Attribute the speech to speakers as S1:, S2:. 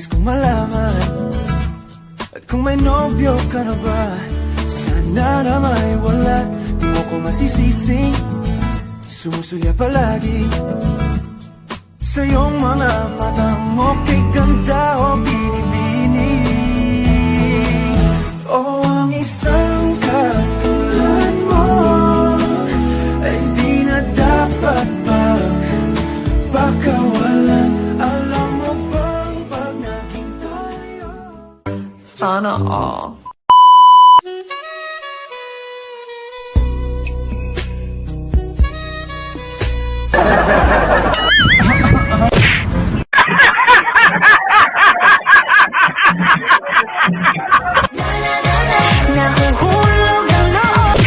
S1: Nais kong malaman, at kung may nobyo ka na ba, sana na may wala. Di mo ko masisising sumusulya palagi sa iyong mga mata mo, kay ganda o binibini. O ang isang katulad mo ay di na dapat pagkawalan. Alam mo bang pag naging tayo,
S2: sana all.
S1: Nahuhulog ang loob.